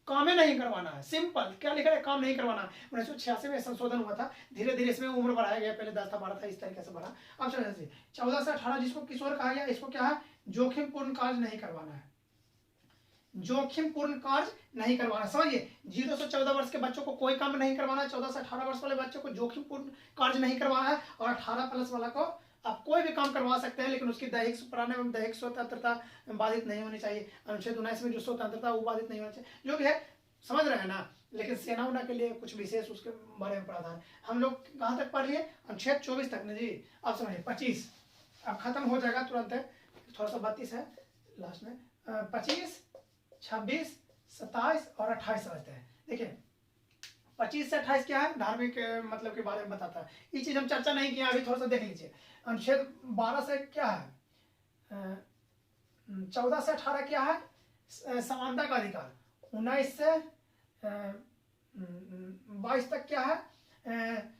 काम ही नहीं करवाना है, सिंपल। क्या लिखा है, काम नहीं करवाना है। 1986 में संशोधन हुआ था, धीरे धीरे इसमें उम्र बढ़ाया गया, पहले 10 था 12 था, इस तरीके से बढ़ा। अब समझिए 14 से 18 जिसको किशोर कहा गया, इसको क्या है, जोखिमपूर्ण कार्य नहीं करवाना है, जोखिमपूर्ण कार्य नहीं करवाना। समझिए 0 से 14 वर्ष के बच्चों को कोई काम नहीं करवाना है, 14 से 18 वर्ष वाले बच्चों को जोखिमपूर्ण कार्य नहीं करवाना है, और 18 प्लस वाला को आप कोई भी काम करवा सकते हैं, लेकिन उसकी दैहिक प्राण एवं दैहिक स्वतंत्रता बाधित नहीं होनी चाहिए। अनुच्छेद 19 में जो स्वतंत्रता वो बाधित नहीं होनी चाहिए, जो भी है समझ रहे हैं ना। लेकिन सेना उना के लिए कुछ विशेष उसके बारे में प्रावधान है। हम लोग कहाँ तक पढ़ लिए, अनुच्छेद 24 तक ना जी। अब समझिए 25 अब खत्म हो जाएगा तुरंत है, थोड़ा सा 32 है लास्ट में। 25, 26, 27 और 28 समझते हैं। देखिए 25 से 28 क्या है, धार्मिक मतलब के बारे में बताता है। ये चीज हम चर्चा नहीं किया, अभी थोड़ा सा देख लीजिए। अनुच्छेद 12 से क्या है, 14 से 18 क्या है, समानता का अधिकार। 19 से 22 तक क्या है,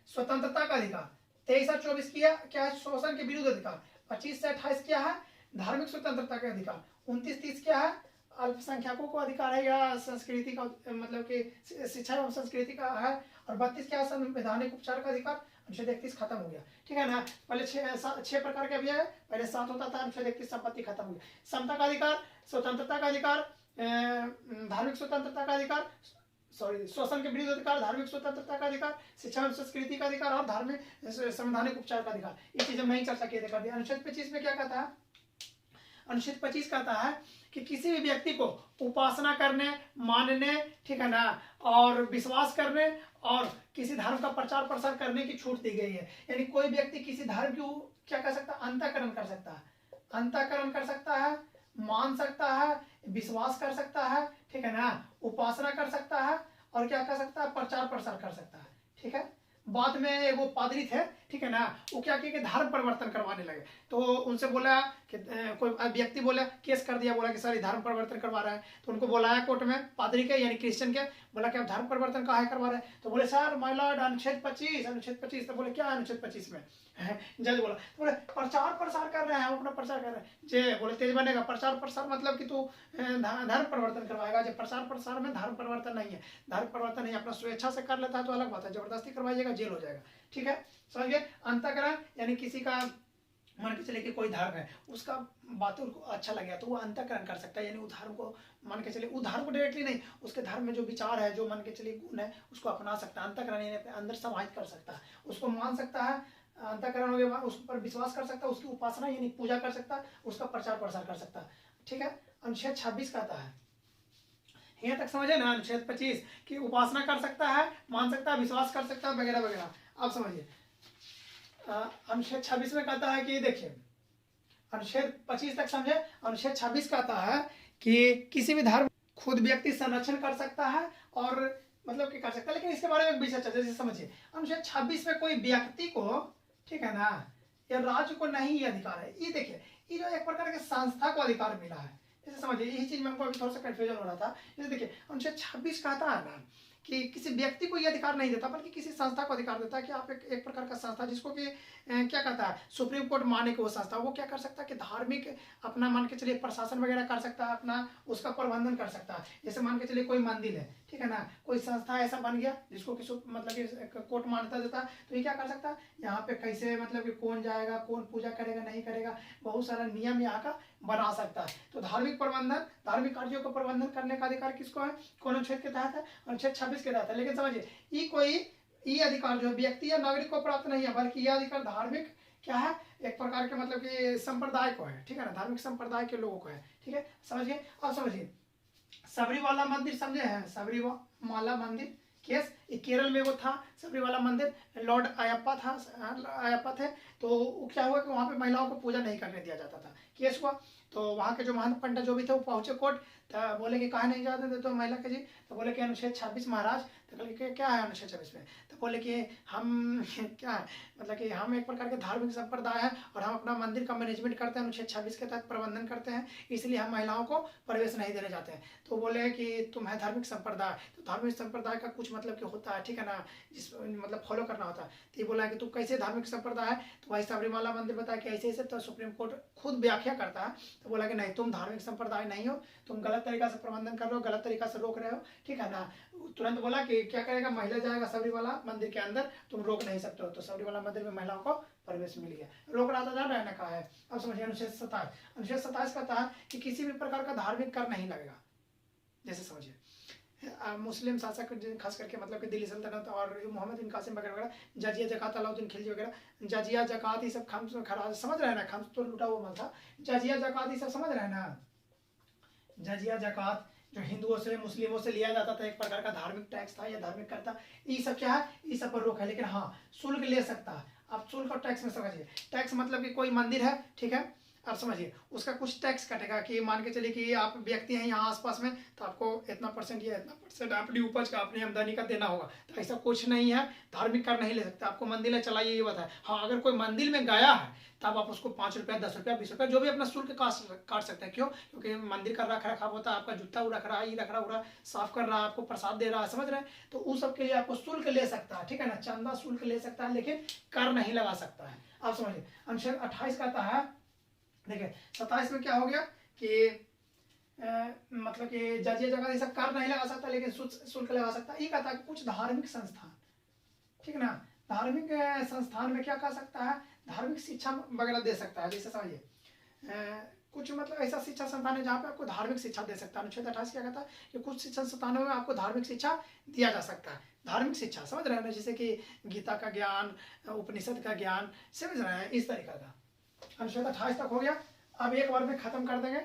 स्वतंत्रता का अधिकार। 23 और 24 क्या है, शोषण के विरुद्ध अधिकार। 25 से 28 क्या है, धार्मिक स्वतंत्रता का अधिकार। 29-30 क्या है, अल्पसंख्यकों को अधिकार है या संस्कृति का, मतलब कि शिक्षा एवं संस्कृति का है। और 32 क्या है, संवैधानिक उपचार का अधिकार। अनुच्छेद 31 खत्म हो गया, ठीक है ना। पहले 6 प्रकार के भी है, पहले 7 होता था, अनुच्छेद 31 संपत्ति खत्म हो गया। समता का अधिकार, स्वतंत्रता का अधिकार, धार्मिक स्वतंत्रता का अधिकार, सॉरी शोषण के विरुद्ध अधिकार, धार्मिक स्वतंत्रता का अधिकार, शिक्षा एवं संस्कृति का अधिकार, और धार्मिक संवैधानिक उपचार का अधिकार। ये चीज हम नहीं चर्चा किए थे कर दिया। अनुच्छेद 25 में क्या कहता है, अनुच्छेद 25 कहता है कि किसी भी व्यक्ति को उपासना करने, मानने, ठीक है ना, और विश्वास करने और किसी धर्म का प्रचार प्रसार करने की छूट दी गई है। यानी कोई व्यक्ति किसी धर्म की क्या कर सकता है, अंतःकरण कर सकता है, अंतःकरण कर सकता है, मान सकता है, विश्वास कर सकता है, ठीक है ना, उपासना कर सकता है, और क्या कर सकता है, प्रचार प्रसार कर सकता है, ठीक है। बाद में वो पादरी थे ठीक है ना, वो क्या किया कि धर्म परिवर्तन करवाने लगे। तो उनसे बोला कि कोई व्यक्ति बोला, केस कर दिया, बोला कि सर ये धर्म परिवर्तन करवा रहा है। तो उनको बुलाया कोर्ट में, पादरी के यानी क्रिश्चियन के, बोला कि आप धर्म परिवर्तन काहे करवा रहे हैं? तो बोले सर माय लॉर्ड अनुच्छेद 25, अनुच्छेद 25। तो बोले क्या है अनुच्छेद 25 में? जज बोला, तो बोले प्रचार प्रसार कर रहे हैं, हम अपना प्रचार कर रहे हैं। जे बोले तेज बनेगा, प्रचार प्रसार मतलब कि तू धर्म परिवर्तन करवाएगा। जब प्रचार प्रसार में धर्म परिवर्तन नहीं है, धर्म परिवर्तन नहीं, अपना स्वेच्छा से कर लेता है तो अलग बात है, जबरदस्ती करवाइएगा जेल हो जाएगा। ठीक है, समझ गए? अंतःकरण यानी किसी का मान के चले कि कोई धर्म है, उसका बातों को अच्छा लगे तो वो अंतःकरण कर सकता है, यानी उस धर्म को मान के चले, उस धर्म को डायरेक्टली नहीं, उसके धर्म में जो विचार है, जो मान के चलिए गुण है, उसको अपना सकता है। अंतःकरण यानी अपने अंदर समाहित कर सकता है, उसको मान सकता है। अंतःकरण हो गया, उस पर विश्वास कर सकता है, उसकी उपासना यानी पूजा कर सकता है, उसका प्रचार प्रसार कर सकता है। ठीक है, अनुच्छेद 26 कहता है, यहाँ तक समझे ना? अनुच्छेद 25 की उपासना कर सकता है, मान सकता है, विश्वास कर सकता है, वगैरह वगैरह। आप समझिए अनुच्छेद 26 में कहता है कि देखिए, अनुच्छेद 25 तक समझे। अनुच्छेद 26 कहता है कि किसी भी धर्म खुद व्यक्ति संरक्षण कर सकता है और मतलब कि कर सकता है, लेकिन इसके बारे में एक विषय चर्चा, जैसे समझिए अनुच्छेद 26 में कोई व्यक्ति को, ठीक है ना, या राज्य को नहीं ये अधिकार है। ये देखिए, ये जो एक प्रकार के संस्था को अधिकार मिला है, जैसे समझिए, यही चीज में हमको अभी थोड़ा सा कंफ्यूजन हो रहा था। जैसे देखिए अनुच्छेद 26 कहता है ना कि किसी व्यक्ति को ये अधिकार नहीं देता, बल्कि किसी संस्था को अधिकार देता है कि आप एक प्रकार का संस्था, जिसको कि क्या कहता है, सुप्रीम कोर्ट माने कि वो संस्था, वो क्या कर सकता है कि धार्मिक अपना मान के चलिए प्रशासन वगैरह कर सकता है, अपना उसका प्रबंधन कर सकता है। जैसे मान के चलिए कोई मंदिर है, ठीक है ना, कोई संस्था ऐसा बन गया जिसको कि मतलब कि कोर्ट मान्यता देता है, तो ये क्या कर सकता है, यहाँ पे कैसे मतलब कि कौन जाएगा, कौन पूजा करेगा, नहीं करेगा, बहुत सारा नियम यहाँ का बना सकता है। तो धार्मिक प्रबंधन, धार्मिक कार्यों का प्रबंधन करने का अधिकार किसको है? कौन अनुच्छेद के तहत है? अनुच्छेद 26 के तहत है। लेकिन समझिए, ये कोई ये अधिकार जो व्यक्ति या नागरिक को प्राप्त नहीं है, बल्कि यह अधिकार धार्मिक क्या है, एक प्रकार के मतलब कि संप्रदाय को है, ठीक है ना, धार्मिक संप्रदाय के लोगों को है। ठीक है, समझिए। अब समझिए सबरीवाला मंदिर समझे हैं? सबरीमाला मंदिर केस, ये केरल में वो था सबरीवाला मंदिर, लॉर्ड अयप्पा था, अयप्पा थे। तो क्या हुआ कि वहाँ पे महिलाओं को पूजा नहीं करने दिया जाता था, केस हुआ। तो वहाँ के जो महंत पंडित जो भी थे वो पहुंचे कोर्ट, तो बोले कि कहा नहीं जाते थे तो महिला के जी, तो बोले कि अनुच्छेद 26 महाराज। तो बोले कि क्या है अनुच्छेद 26 में? तो बोले कि हम क्या है, मतलब कि हम एक प्रकार के धार्मिक संप्रदाय है और हम अपना मंदिर का मैनेजमेंट करते हैं, अनुच्छेद 26 के तहत प्रबंधन करते हैं, इसलिए हम महिलाओं को प्रवेश नहीं देने जाते हैं। तो बोले कि तुम है धार्मिक संप्रदाय, तो धार्मिक संप्रदाय का कुछ मतलब कि होता है, ठीक है ना, जिस मतलब फॉलो करना होता है। तो ये बोला कि तू कैसे धार्मिक संप्रदाय है? तो वही सबरीमाला मंदिर बताया कि ऐसे ऐसे। तो सुप्रीम कोर्ट खुद व्याख्या करता है, तो बोला कि नहीं, तुम धार्मिक संप्रदाय नहीं हो, तुम गलत तरीका से प्रबंधन कर रहे हो, गलत तरीका से रोक रहे हो, ठीक है ना। तुरंत बोला कि क्या करेगा, महिला जाएगा सबरीमाला मंदिर के अंदर, तुम रोक नहीं सकते हो। तो सबरीमाला मंदिर में महिलाओं को प्रवेश मिल गया, रोक रहा था, जान रहे ना कहा है। अब समझिए अनुच्छेद 27। अनुच्छेद 27 कहता है कि किसी भी प्रकार का धार्मिक कर नहीं लगेगा। जैसे समझिए मुस्लिम शासक खास करके मतलब कि दिल्ली सल्तनत और मोहम्मद बिन कासिम वगैरह, जजिया जकात अलाउद्दीन खिलजी वगैरह, जजिया जकात ये सब खम्स खराज समझ रहे हैं ना, खम्स तो लूटा हुआ माल था, जजिया जकात ये सब समझ रहे हैं ना। जजिया जकात जो हिंदुओं से मुस्लिमों से लिया जाता था, एक प्रकार का धार्मिक टैक्स था या धार्मिक करता, ये सब क्या है, ये सब पर रोक है। लेकिन हाँ, शुल्क ले सकता है। आप शुल्क और टैक्स में समझिए, टैक्स मतलब कि कोई मंदिर है, ठीक है, आप समझिए उसका कुछ टैक्स कटेगा, कि मान के चलिए कि आप व्यक्ति हैं यहाँ आसपास में, तो आपको इतना परसेंट या इतना परसेंट अपनी उपज का, अपनी आमदनी का देना होगा। तो ऐसा कुछ नहीं है, धार्मिक कर नहीं ले सकते। आपको मंदिर है चलाइए, ये बताए। हाँ, अगर कोई मंदिर में गया है तब आप उसको 5 रुपया, 10 रुपया, 20 रुपया जो भी अपना शुल्क काट सकते हैं। क्यों? क्योंकि मंदिर का रख रखाव होता है, आपका जूता रख रहा है, ये रख रहा, साफ कर रहा है, आपको प्रसाद दे रहा है, समझ रहे हैं। तो उस सब के लिए आपको शुल्क ले सकता है, ठीक है ना, चंदा शुल्क ले सकता है, लेकिन कर नहीं लगा सकता है। आप समझिए अनुच्छेद 28 कहता है, देखिए 27 में क्या हो गया कि मतलब कि जजिया जगह सब कर नहीं लगा सकता, लेकिन शुल्क लगा सकता है। ये कहता है कि कुछ धार्मिक संस्थान, ठीक है ना, धार्मिक संस्थान में क्या कर सकता है, धार्मिक शिक्षा वगैरह दे सकता है। जैसे समझिए कुछ मतलब ऐसा शिक्षा संस्थान है जहाँ पे आपको धार्मिक शिक्षा दे सकता है। अनुच्छेद 28 क्या कहता है कि कुछ शिक्षा संस्थानों में आपको धार्मिक शिक्षा दिया जा सकता है। धार्मिक शिक्षा समझ रहे हैं ना, जैसे कि गीता का ज्ञान, उपनिषद का ज्ञान, समझ रहे हैं, इस तरीका का। अनुच्छेद 28 तक हो गया। अब एक बार में खत्म कर देंगे।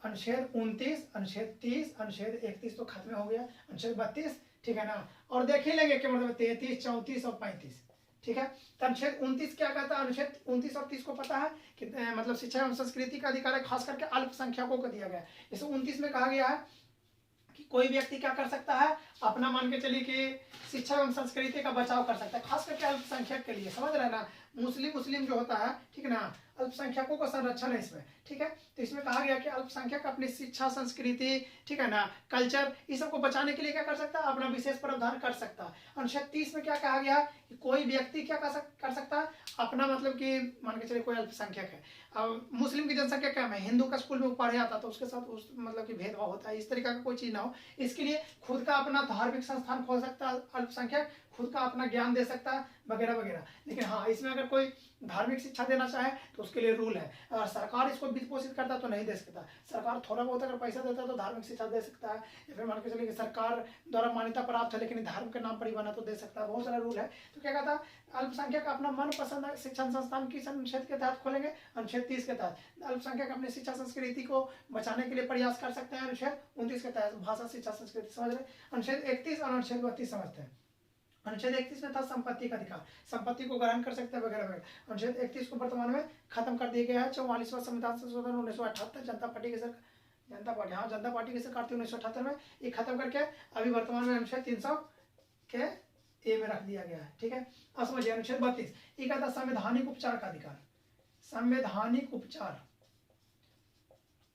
अनुच्छेद 29, अनुच्छेद 30, अनुच्छेद 31 तो खत्म हो गया, अनुच्छेद 32, ठीक है ना, और देख ही लेंगे कि मतलब 33, 34 और 35, ठीक है। तो अनुच्छेद 29 क्या कहता है? अनुच्छेद 29 और 30 को पता है कि मतलब शिक्षा एवं संस्कृति का अधिकार है, खास करके अल्पसंख्यकों को दिया गया है। जैसे 29 में कहा गया है कि कोई व्यक्ति क्या कर सकता है, अपना मान के चलिए कि शिक्षा एवं संस्कृति का बचाव कर सकता है, खास करके अल्पसंख्यक के लिए, समझ रहे हैं ना, मुस्लिम जो होता है, ठीक है ना, अल्पसंख्यकों का संरक्षण है इसमें, ठीक है। तो इसमें कहा गया कि अल्पसंख्यक अपनी शिक्षा, संस्कृति, ठीक है ना, कल्चर, इस सबको बचाने के लिए क्या कर सकता है, अपना विशेष प्रावधान कर सकता है। अनुच्छेद 30 में क्या कहा गया कि कोई व्यक्ति क्या कर सकता है, अपना मतलब कि मान के चलिए कोई अल्पसंख्यक है, अब मुस्लिम की जनसंख्या क्या है, हिंदू का स्कूल में वो पढ़े आता तो उसके साथ उस मतलब कि भेदभाव होता है, इस तरीके का कोई चीज ना हो, इसके लिए खुद का अपना धार्मिक संस्थान खोल सकता है अल्पसंख्यक, खुद का अपना ज्ञान दे सकता है वगैरह वगैरह। लेकिन हाँ, इसमें अगर कोई धार्मिक शिक्षा देना चाहे तो उसके लिए रूल है, अगर सरकार इसको वित्त पोषित करता तो नहीं दे सकता, सरकार थोड़ा बहुत अगर पैसा देता है तो धार्मिक शिक्षा दे सकता है, या फिर मान के चलिए कि सरकार द्वारा मान्यता प्राप्त है लेकिन धर्म के नाम पर ही बना तो दे सकता है, बहुत सारा रूल है। तो क्या कहता है, अल्पसंख्यक अपना मनपसंद शिक्षण संस्थान किस अनुच्छेद के तहत खोलेंगे, अनुच्छेद 30 के तहत। अल्पसंख्यक अपनी शिक्षा संस्कृति को बचाने के लिए प्रयास कर सकते हैं, अनुच्छेद 29 के तहत, भाषा शिक्षा संस्कृति, समझ रहे। अनुच्छेद 31 और अनुच्छेद 32 समझते हैं। अनुच्छेद 31 में था संपत्ति का अधिकार, संपत्ति को ग्रहण कर सकते हैं वगैरह वगैरह। अनुच्छेद 31 को वर्तमान में खत्म कर दिया गया है। 44वां संविधान संशोधन 1978 जनता पार्टी की सरकार थी 1978 में, ये खत्म करके अभी वर्तमान में अनुच्छेद 300 के ए में रख दिया गया है, ठीक है। अब समझिए अनुच्छेद 32 ये कहता है संवैधानिक उपचार का अधिकार, संवैधानिक उपचार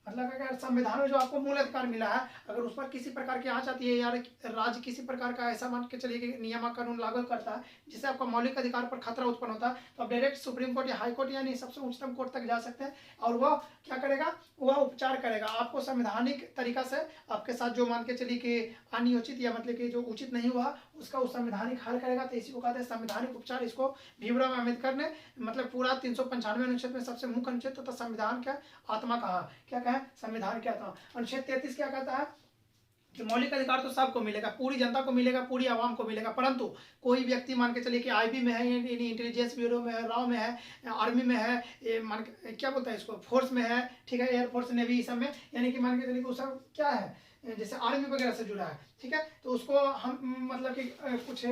मतलब अगर संविधान में जो आपको मूल अधिकार मिला है, अगर उस पर किसी प्रकार की आंच आती है यार, राज्य किसी प्रकार का ऐसा मान के चलिए कि नियम कानून लागू करता है जिससे आपका मौलिक अधिकार पर खतरा उत्पन्न होता है, तो आप डायरेक्ट सुप्रीम कोर्ट या हाई कोर्ट यानी सबसे उच्चतम कोर्ट तक जा सकते हैं, और वह क्या करेगा, वह उपचार करेगा आपको संवैधानिक तरीका से, आपके साथ जो मान के चलिए कि अनियोजित या मतलब कि जो उचित नहीं हुआ उसका उस संवैधानिक हल करेगा। तो इसी को कहते हैं संवैधानिक उपचार। इसको भीमराव अम्बेडकर ने मतलब पूरा 395 अनुच्छेद में सबसे मुख्य अनुच्छेद तथा संविधान का आत्मा कहा, क्या कहा, संविधान क्या था। अनुच्छेद 33 क्या कहता है कि मौलिक अधिकार तो सबको मिलेगा, पूरी जनता को मिलेगा, पूरी आवाम को मिलेगा, परंतु कोई व्यक्ति मान के चलिए कि आईबी में है, इंटेलिजेंस ब्यूरो में है, रॉ में है, आर्मी में है, मान क्या बोलता है इसको, फोर्स में है, ठीक है, एयरफोर्स नेवी सब में, यानी कि मान के चलिए कि उसका क्या है, जैसे आर्मी वगैरह से जुड़ा है, ठीक है, तो उसको हम मतलब कि कुछ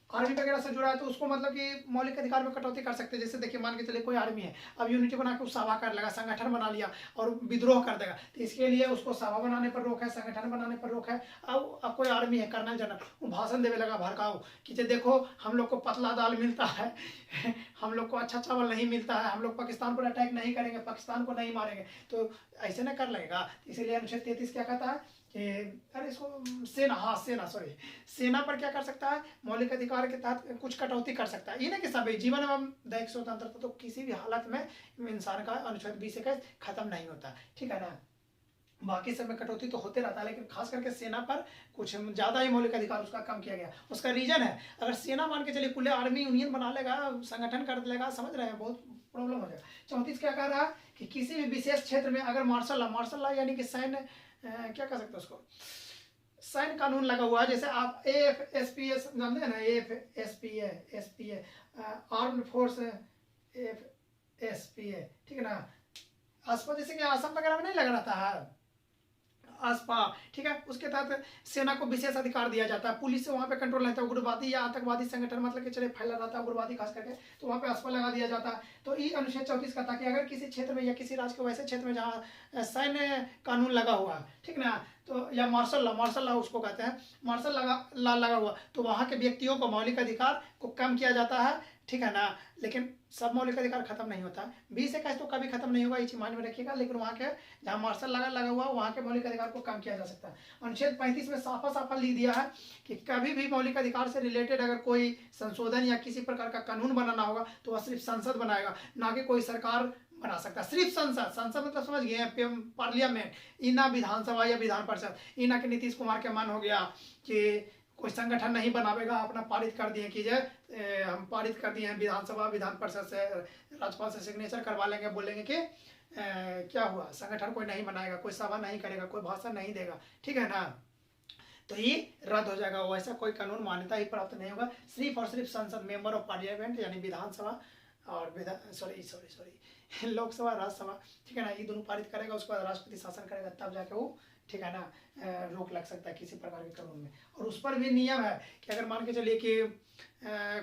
आर्मी वगैरह से जुड़ा है तो उसको मतलब कि मौलिक अधिकार में कटौती कर सकते हैं। जैसे देखिए मान के चलिए कोई आर्मी है, अब यूनिटी बना के उस सभा कर लगा, संगठन बना लिया और विद्रोह कर देगा, तो इसके लिए उसको सभा बनाने पर रोक है, संगठन बनाने पर रोक है। अब कोई आर्मी है, कर्नल जनरल, वो भाषण देने लगा भड़काऊ कि देखो हम लोग को पतला दाल मिलता है हम लोग को अच्छा चावल नहीं मिलता है, हम लोग पाकिस्तान पर अटैक नहीं करेंगे, पाकिस्तान को नहीं मारेंगे, तो ऐसे ना कर लगेगा। इसीलिए अनुच्छेद 33 क्या कहता है कि अरे इसको सेना पर क्या कर सकता है, मौलिक अधिकार के तहत कुछ कटौती कर सकता है। ये ना कि सभी जीवन एवं दैहिक स्वतंत्रता तो किसी भी हालत में इंसान का अनुच्छेद 20 से खत्म नहीं होता, ठीक है ना, बाकी सब में कटौती तो होते रहता है, लेकिन खास करके सेना पर कुछ ज्यादा ही मौलिक अधिकार उसका कम किया गया। उसका रीजन है, अगर सेना मान के चलिए खुले आर्मी यूनियन बना लेगा, संगठन कर लेगा, समझ रहे हैं, बहुत प्रॉब्लम हो जाएगा। 34 क्या कह रहा है कि किसी भी विशेष क्षेत्र में अगर मार्शल लॉ यानी कि सैन्य क्या कह सकते हैं उसको, सैन्य कानून लगा हुआ है, जैसे आप AFSPA जानते हैं ना, AFSPA आर्म्ड फोर्स AFSPA, ठीक है ना, आसपा जैसे कि आसम वगैरह में नहीं लगा रहता है आसपा, ठीक है, उसके तहत सेना को विशेष अधिकार दिया जाता है, पुलिस से वहाँ पे कंट्रोल रहता है, उग्रवादी या आतंकवादी संगठन मतलब कि चले फैला रहता है उग्रवादी खास करके, तो वहाँ पे आसपा लगा दिया जाता है। तो ये अनुच्छेद 34 का था कि अगर किसी क्षेत्र में या किसी राज्य के वैसे क्षेत्र में जहाँ सैन्य कानून लगा हुआ है, ठीक ना, तो या मार्शल लॉ उसको कहते हैं, मार्शल लॉ लगा हुआ, तो वहाँ के व्यक्तियों को मौलिक अधिकार को कम किया जाता है, ठीक है ना, लेकिन सब मौलिक अधिकार खत्म नहीं होता। 20 तो कभी खत्म नहीं होगा, ये चीज मान में रखिएगा, लेकिन वहाँ के जहाँ मार्शल लगा हुआ वहाँ के मौलिक अधिकार को कम किया जा सकता है। अनुच्छेद 35 में साफा लिख दिया है कि कभी भी मौलिक अधिकार से रिलेटेड अगर कोई संशोधन या किसी प्रकार का कानून बनाना होगा तो वह सिर्फ संसद बनाएगा, ना कि कोई सरकार बना सकता। सिर्फ संसद मतलब समझ गए, पार्लियामेंट, इना विधानसभा या विधान परिषद, इना के नीतीश कुमार के मन हो गया कि कोई संगठन नहीं बनावेगा, अपना पारित कर दिए कि हम पारित कर दिए हैं विधानसभा विधान परिषद से, राज्यपाल से सिग्नेचर करवा लेंगे, बोलेंगे कि क्या हुआ, संगठन कोई नहीं बनाएगा, कोई सभा नहीं करेगा, कोई भाषण नहीं देगा, ठीक है ना, तो ये रद्द हो जाएगा। वैसा कोई कानून मान्यता ही प्राप्त नहीं होगा, सिर्फ और सिर्फ संसद, मेंबर ऑफ पार्लियामेंट यानी विधानसभा और लोकसभा राज्यसभा, ठीक है ना, ये दोनों पारित करेगा, उसके बाद राष्ट्रपति शासन करेगा, तब जाके वो, ठीक है ना, रोक लग सकता है किसी प्रकार के कानून में। और उस पर भी नियम है कि अगर मान के चलिए कि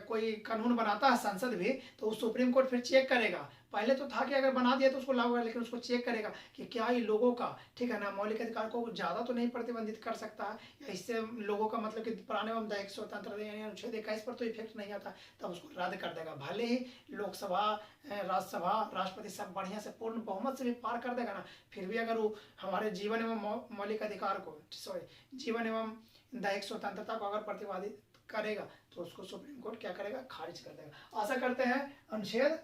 कोई कानून बनाता है संसद भी, तो उस सुप्रीम कोर्ट फिर चेक करेगा। पहले तो था कि अगर बना दिया तो उसको लागू है, लेकिन उसको चेक करेगा कि क्या ये लोगों का, ठीक है ना, मौलिक अधिकार को ज़्यादा तो नहीं प्रतिबंधित कर सकता है, या इससे लोगों का मतलब कि प्राण एवं दैहिक स्वतंत्रता यानी अनुच्छेद 21 पर तो इफेक्ट नहीं आता, तब उसको रद्द कर देगा। भले ही लोकसभा, राज्यसभा, राष्ट्रपति सब बढ़िया से पूर्ण बहुमत से भी पार कर देगा ना, फिर भी अगर वो हमारे जीवन एवं मौलिक अधिकार को, सॉरी, जीवन एवं दैहिक स्वतंत्रता को अगर प्रतिपादित करेगा तो उसको सुप्रीम कोर्ट क्या करेगा, खारिज कर देगा। आशा करते हैं अनुच्छेद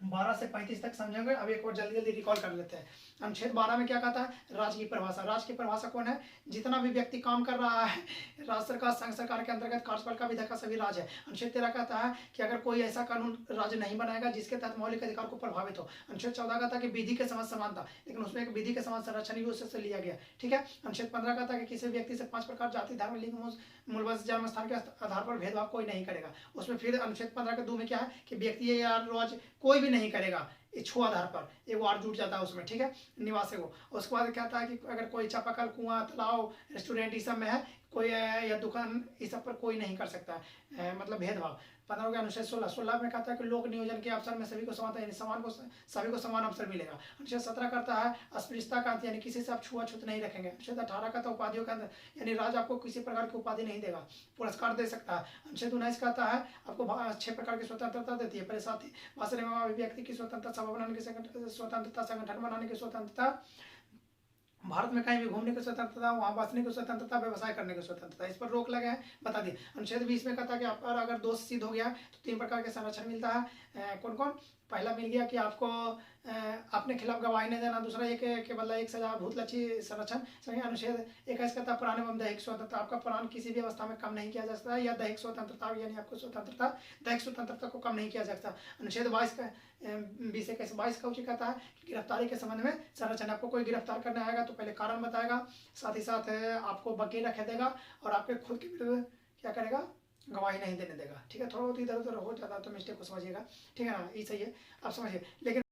12 से 35 तक समझेंगे। अब एक और जल्दी जल्दी रिकॉल कर लेते हैं। अनुच्छेद 12 में क्या कहता है, राज्य की परिभाषा। राज्य की परिभाषा कौन है, जितना भी व्यक्ति काम कर रहा है राज्य सरकार, संघ सरकार के अंतर्गत कार्यपालिका विधायिका सभी राज्य है। अनुच्छेद 13 कहता है कि अगर कोई ऐसा कानून राज्य नहीं बनाएगा जिसके तहत मौलिक अधिकार को प्रभावित हो। अनुच्छेद 14 कहता है कि विधि के समान समानता, लेकिन उसमें एक विधि के समान संरक्षण भी उससे लिया गया, ठीक है। अनुच्छेद 15 कहता है कि किसी व्यक्ति से 5 प्रकार जाति, धर्म, लिंग, मूलवंश, जन्म स्थान के आधार पर भेदभाव कोई नहीं करेगा। उसमें फिर अनुच्छेद 15 के 2 में क्या है कि व्यक्ति या राज्य कोई भी नहीं करेगा इच्छू आधार पर, एक वार जुट जाता है उसमें, ठीक है, निवासी को। उसके बाद कहता है कि अगर कोई चापाकल, कुआं, तालाब, रेस्टोरेंट इस सब में है कोई, या दुकान, इस सब पर कोई नहीं कर सकता है मतलब भेदभाव। 15 के अनुच्छेद 16 में कहता है कि लोक नियोजन के अवसर में सभी को समानता, यानी सभी को समान अवसर मिलेगा। अनुच्छेद 17 करता है अस्पृश्यता का अंत, यानी किसी से आप छुआछूत नहीं रखेंगे। अनुच्छेद 18 कहता है उपाधियों का अंत, यानी राज्य आपको किसी प्रकार की उपाधि नहीं देगा, पुरस्कार दे सकता है। अनुच्छेद 19 कहता है आपको 6 प्रकार की स्वतंत्रता देती है, पहले साथ ही भाषण एवं अभिव्यक्ति की स्वतंत्रता, सभा बनाने की स्वतंत्रता, संगठन बनाने की स्वतंत्रता, भारत में कहीं भी घूमने की स्वतंत्रता, वहां बसने की स्वतंत्रता, व्यवसाय करने की स्वतंत्रता, इस पर रोक लगे है, बता दी। अनुच्छेद 20 में कहता है कि आप पर अगर दोष सिद्ध हो गया तो 3 प्रकार के संरक्षण मिलता है। कौन कौन, पहला मिल गया कि आपको अपने खिलाफ गवाही नहीं देना, दूसरा एक के बदला एक सजा, भूतलक्षी संरक्षण, सही। अनुच्छेद 21 कहता है प्राण एवं दैहिक स्वतंत्रता, आपका प्राण किसी भी अवस्था में कम नहीं किया जा सकता, या दैहिक स्वतंत्रता यानी आपको स्वतंत्रता, दैहिक स्वतंत्रता को कम नहीं किया जा सकता। अनुच्छेद 22 का 22 का उचित कहता है कि गिरफ्तारी के संबंध में संरक्षण, आपको कोई गिरफ्तार करना आएगा तो पहले कारण बताएगा, साथ ही साथ आपको वकील रखे देगा, और आपके खुद के विरुद्ध क्या करेगा, गवाही नहीं देने देगा, ठीक है। थोड़ा बहुत इधर उधर हो जाता तो मिस्टेक को समझिएगा, ठीक है ना, ये सही है, आप समझिए। लेकिन